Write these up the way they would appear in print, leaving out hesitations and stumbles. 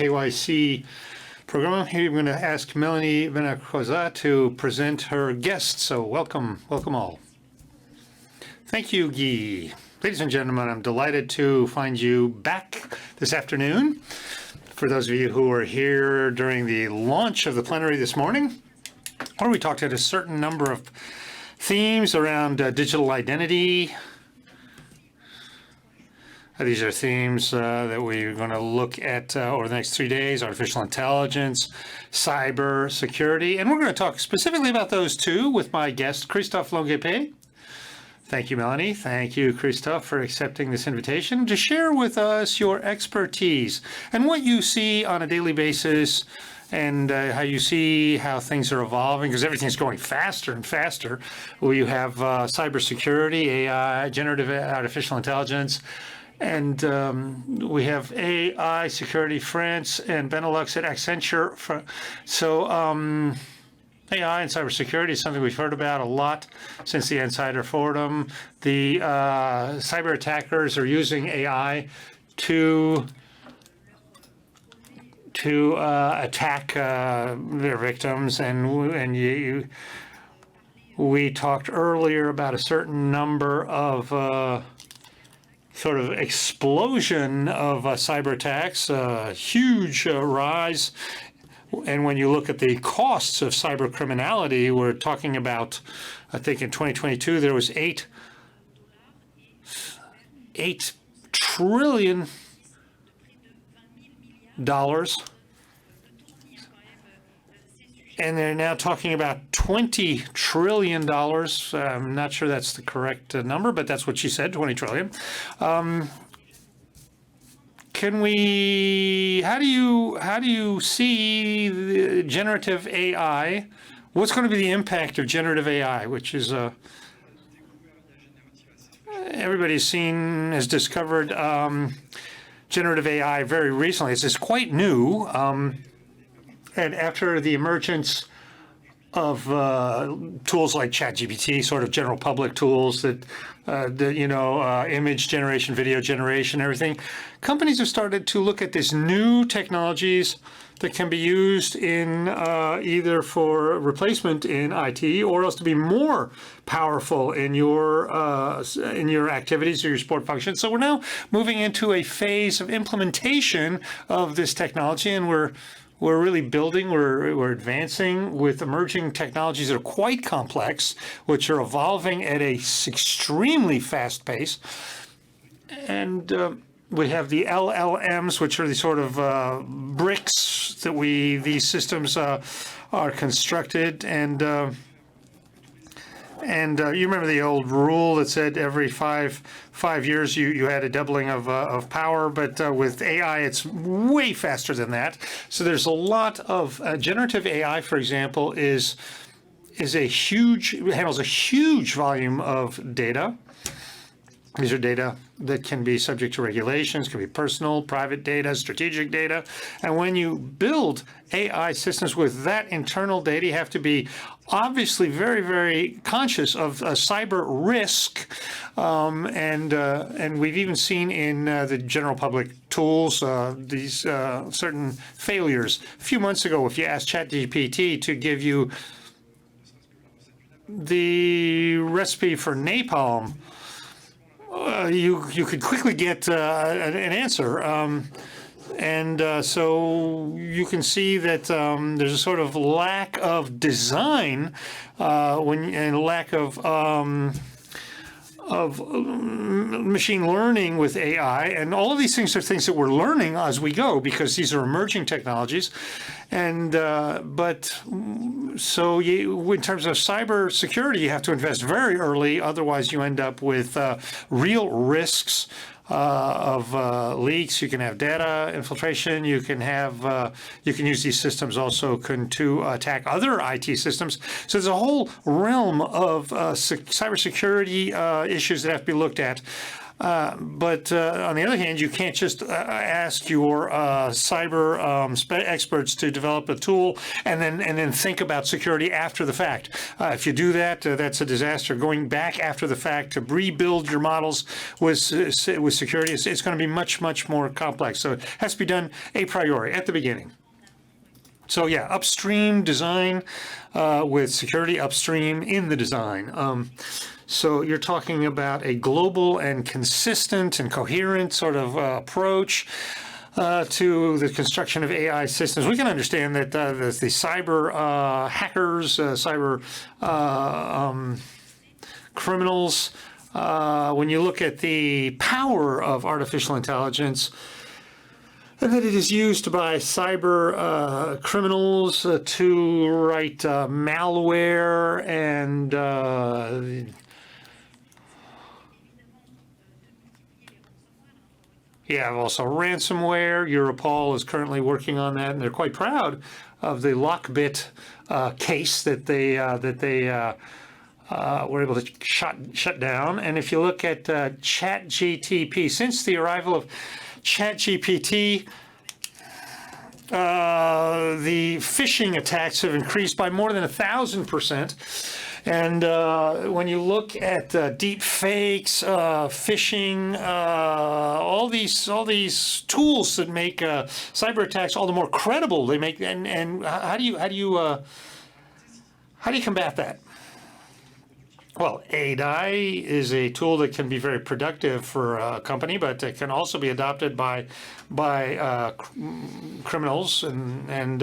ID&KYC program. Here I'm going to ask Melanie Benacoza to present her guests. So welcome all. Thank you, Guy. Ladies and gentlemen, I'm delighted to find you back this afternoon. For those of you who were here during the launch of the plenary this morning, where we talked at a certain number of themes around digital identity. These are themes that we're going to look at over the next 3 days: artificial intelligence, cyber security, and we're going to talk specifically about those two with my guest, Christophe Longuepay. Thank you, Melanie. Thank you, Christophe, for accepting this invitation to share with us your expertise and what you see on a daily basis, and how you see how things are evolving, because everything's going faster and faster. We have cybersecurity, AI, generative artificial intelligence, and we have AI security, France and Benelux at Accenture. AI and cybersecurity is something we've heard about a lot since the Insider Forum. The cyber attackers are using AI to attack their victims, and we talked earlier about a certain number of sort of explosion of cyber attacks, a huge rise. And when you look at the costs of cyber criminality, we're talking about, I think in 2022 there was $8 trillion. And they're now talking about $20 trillion. I'm not sure that's the correct number, but that's what she said, 20 trillion. How do you see the generative AI? What's going to be the impact of generative AI, which is everybody's has discovered generative AI very recently. It's quite new, and after the emergence of tools like ChatGPT, sort of general public tools that image generation, video generation, everything, companies have started to look at these new technologies that can be used in either for replacement in IT or else to be more powerful in your activities or your support functions. So we're now moving into a phase of implementation of this technology, and we're really building, we're advancing with emerging technologies that are quite complex, which are evolving at a extremely fast pace. And we have the LLMs, which are the sort of bricks that these systems are constructed. And you remember the old rule that said every five years you had a doubling of power, but with AI it's way faster than that. So there's a lot of generative AI, for example, handles a huge volume of data. These are data that can be subject to regulations, can be personal, private data, strategic data. And when you build AI systems with that internal data, you have to be obviously very, very conscious of cyber risk. And we've even seen in the general public tools these certain failures. A few months ago, if you asked ChatGPT to give you the recipe for napalm, you could quickly get an answer. So you can see that there's a sort of lack of design and lack of machine learning with AI, and all of these things are things that we're learning as we go because these are emerging technologies. And so in terms of cyber security, you have to invest very early, otherwise you end up with real risks of leaks. You can have data infiltration. You can use these systems also to attack other IT systems. So there's a whole realm of cybersecurity issues that have to be looked at. But on the other hand, you can't just ask your cyber experts to develop a tool and then think about security after the fact. If you do that, that's a disaster. Going back after the fact to rebuild your models with security, it's going to be much more complex. So it has to be done a priori at the beginning. So yeah, upstream design with security upstream in the design. So you're talking about a global and consistent and coherent sort of approach to the construction of AI systems. We can understand that the cyber hackers, cyber criminals, when you look at the power of artificial intelligence, and that it is used by cyber criminals to write malware and you have also ransomware. Europol is currently working on that, and they're quite proud of the Lockbit case that they were able to shut down. And if you look at ChatGPT, since the arrival of ChatGPT, the phishing attacks have increased by more than 1,000%. And when you look at deep fakes, phishing, all these tools that make cyber attacks all the more credible, they make. And how do you combat that? Well, AI is a tool that can be very productive for a company, but it can also be adopted by criminals. And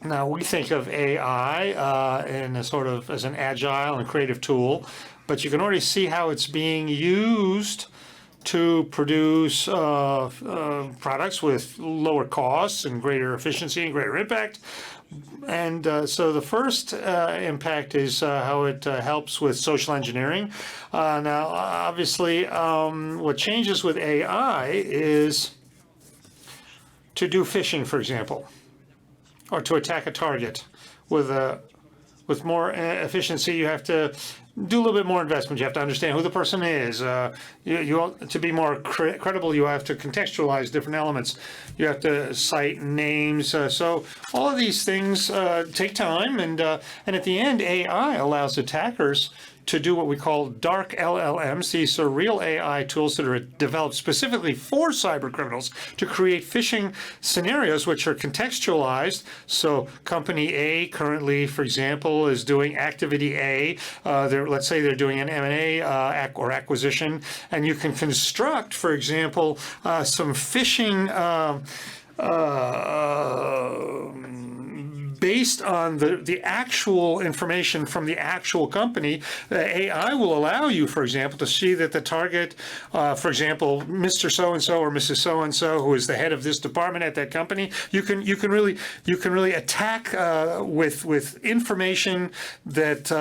now we think of AI in a sort of as an agile and creative tool, but you can already see how it's being used to produce products with lower costs and greater efficiency and greater impact. And so the first impact is how it helps with social engineering. Now, obviously, what changes with AI is to do phishing, for example, or to attack a target with more efficiency. You have to do a little bit more investment. You have to understand who the person is. To be more credible, you have to contextualize different elements. You have to cite names. So all of these things take time, and at the end, AI allows attackers to do what we call dark LLMs. These are real AI tools that are developed specifically for cyber criminals to create phishing scenarios which are contextualized. So company A currently, for example, is doing activity A. Let's say they're doing an M&A or acquisition, and you can construct, for example, some phishing based on the actual information from the actual company. AI will allow you, for example, to see that the target, for example, Mr. So-and-so or Mrs. So-and-so, who is the head of this department at that company, you can really attack with information that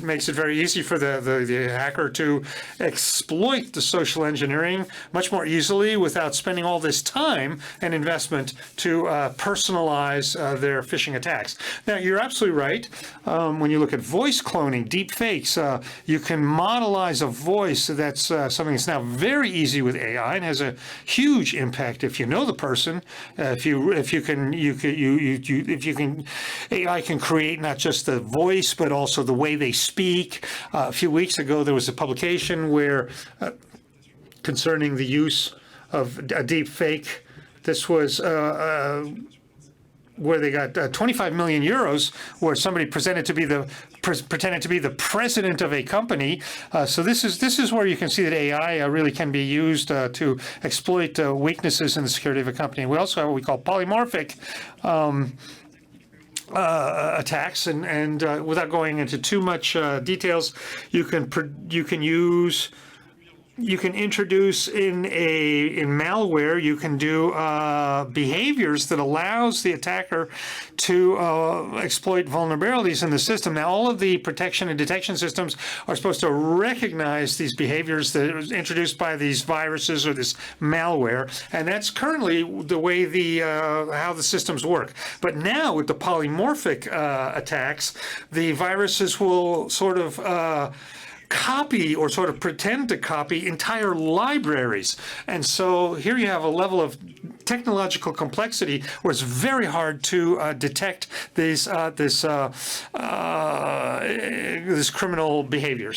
makes it very easy for the hacker to exploit the social engineering much more easily without spending all this time and investment to personalize their phishing attacks. Now, you're absolutely right. When you look at voice cloning, deep fakes, you can modelize a voice. That's something that's now very easy with AI and has a huge impact if you know the person. If you can, AI can create not just the voice but also the way they speak. A few weeks ago, there was a publication where concerning the use of a deep fake. This was where they got 25 million euros, where somebody pretended to be the president of a company. So this is where you can see that AI really can be used to exploit weaknesses in the security of a company. We also have what we call polymorphic attacks, and without going into too much details, you can introduce in malware, you can do behaviors that allows the attacker to exploit vulnerabilities in the system. Now, all of the protection and detection systems are supposed to recognize these behaviors that are introduced by these viruses or this malware, and that's currently the way how the systems work. But now with the polymorphic attacks, the viruses will sort of copy or sort of pretend to copy entire libraries. And so here you have a level of technological complexity where it's very hard to detect this criminal behavior.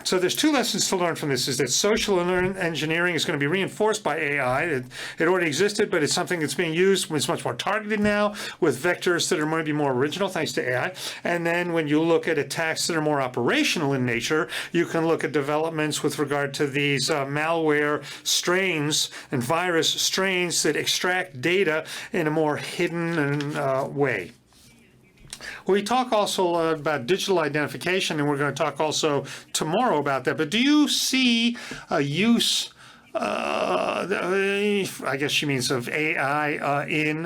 So there's two lessons to learn from this, is that social engineering is going to be reinforced by AI. It already existed, but it's something that's being used. It's much more targeted now with vectors that are maybe more original thanks to AI. And then when you look at attacks that are more operational in nature, you can look at developments with regard to these malware strains and virus strains that extract data in a more hidden way. We talk also about digital identification, and we're going to talk also tomorrow about that. But do you see a use, I guess she means of AI in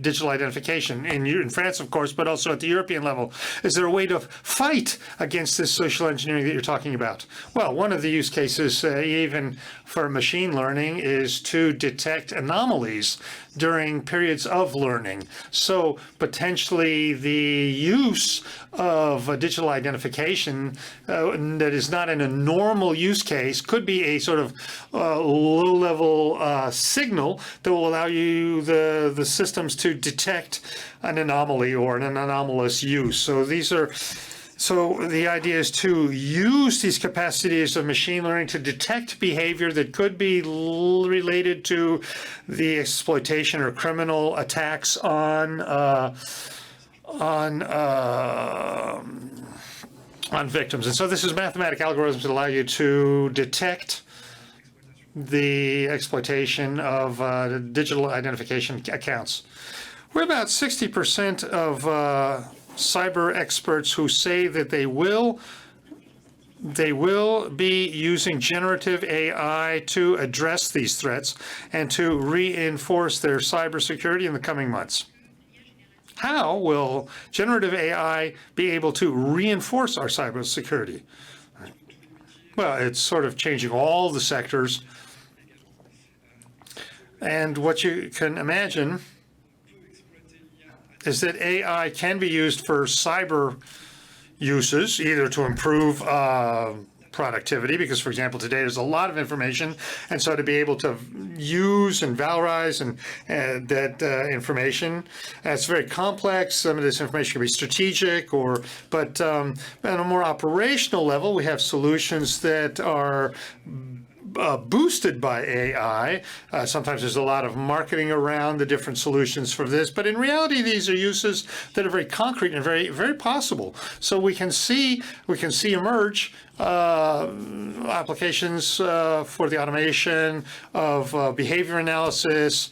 digital identification in France, of course, but also at the European level? Is there a way to fight against this social engineering that you're talking about? Well, one of the use cases, even for machine learning, is to detect anomalies during periods of learning. So potentially the use of digital identification that is not in a normal use case could be a sort of low-level signal that will allow you, the systems, to detect an anomaly or an anomalous use. So the idea is to use these capacities of machine learning to detect behavior that could be related to the exploitation or criminal attacks on victims. And so this is mathematical algorithms that allow you to detect the exploitation of digital identification accounts. We're about 60% of cyber experts who say that they will be using generative AI to address these threats and to reinforce their cybersecurity in the coming months. How will generative AI be able to reinforce our cybersecurity? Well, it's sort of changing all the sectors. And what you can imagine is that AI can be used for cyber uses, either to improve productivity, because, for example, today there's a lot of information, and so to be able to use and valorize that information, it's very complex. Some of this information can be strategic, but on a more operational level, we have solutions that are boosted by AI. Sometimes there's a lot of marketing around the different solutions for this, but in reality, these are uses that are very concrete and very, very possible. So we can see emerge applications for the automation of behavior analysis,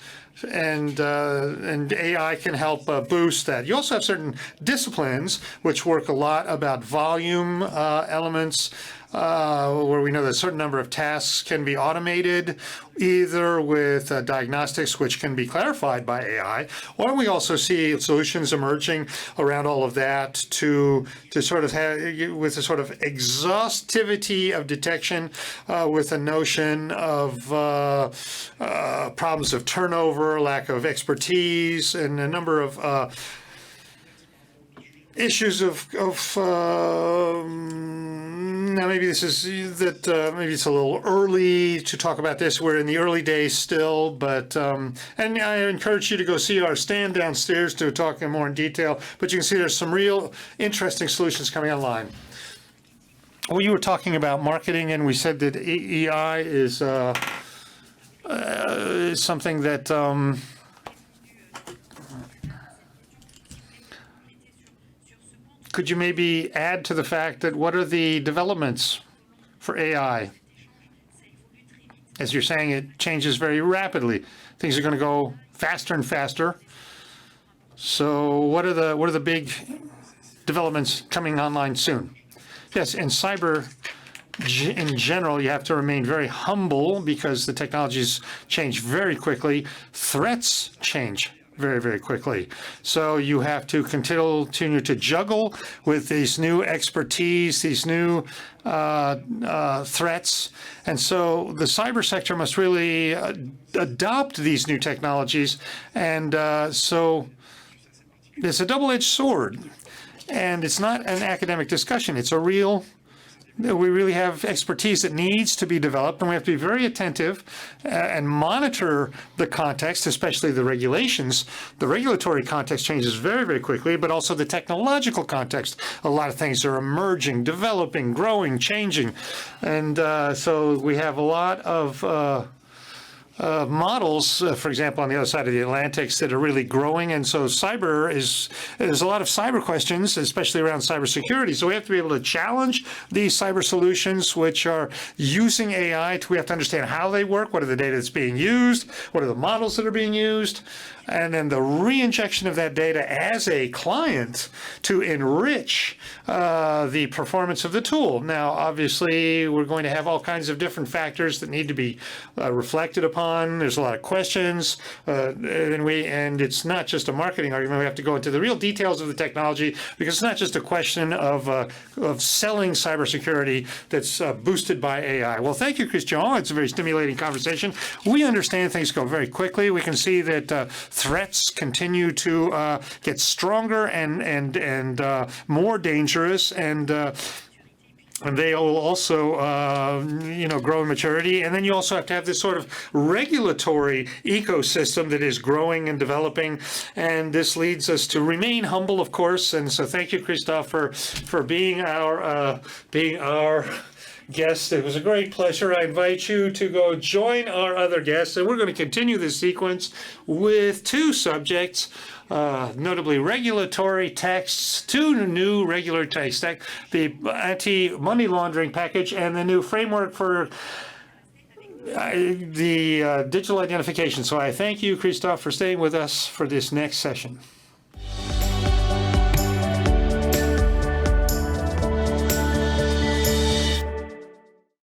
and AI can help boost that. You also have certain disciplines which work a lot about volume elements, where we know that a certain number of tasks can be automated, either with diagnostics, which can be clarified by AI, or we also see solutions emerging around all of that to sort of have, with a sort of exhaustivity of detection, with a notion of problems of turnover, lack of expertise, and a number of issues of now maybe this is maybe it's a little early to talk about this. We're in the early days still, but and I encourage you to go see our stand downstairs to talk in more in detail. But you can see there's some real interesting solutions coming online. Well, you were talking about marketing, and we said that EI is something that could you maybe add to the fact that what are the developments for AI? As you're saying, it changes very rapidly. Things are going to go faster and faster. So what are the big developments coming online soon? Yes, in cyber in general, you have to remain very humble because the technologies change very quickly. Threats change very, very quickly. So you have to continue to juggle with these new expertise, these new threats. And so the cyber sector must really adopt these new technologies. And so it's a double-edged sword. And it's not an academic discussion. It's a real we really have expertise that needs to be developed, and we have to be very attentive and monitor the context, especially the regulations. The regulatory context changes very, very quickly, but also the technological context. A lot of things are emerging, developing, growing, changing. And so we have a lot of models, for example, on the other side of the Atlantic that are really growing. And so there's a lot of cyber questions, especially around cybersecurity. So we have to be able to challenge these cyber solutions, which are using AI. We have to understand how they work, what are the data that's being used, what are the models that are being used, and then the re-injection of that data as a client to enrich the performance of the tool. Now, obviously, we're going to have all kinds of different factors that need to be reflected upon. There's a lot of questions, and it's not just a marketing argument. We have to go into the real details of the technology, because it's not just a question of selling cybersecurity that's boosted by AI. Well, thank you, Christian. It's a very stimulating conversation. We understand things go very quickly. We can see that threats continue to get stronger and more dangerous, and they will also, grow in maturity. And then you also have to have this sort of regulatory ecosystem that is growing and developing. And this leads us to remain humble, of course. And so thank you, Christophe, for being our guest. It was a great pleasure. I invite you to go join our other guests. And we're going to continue this sequence with two subjects. Notably regulatory texts, two new regulatory texts, the anti-money laundering package and the new framework for the digital identification. So I thank you, Christophe, for staying with us for this next session.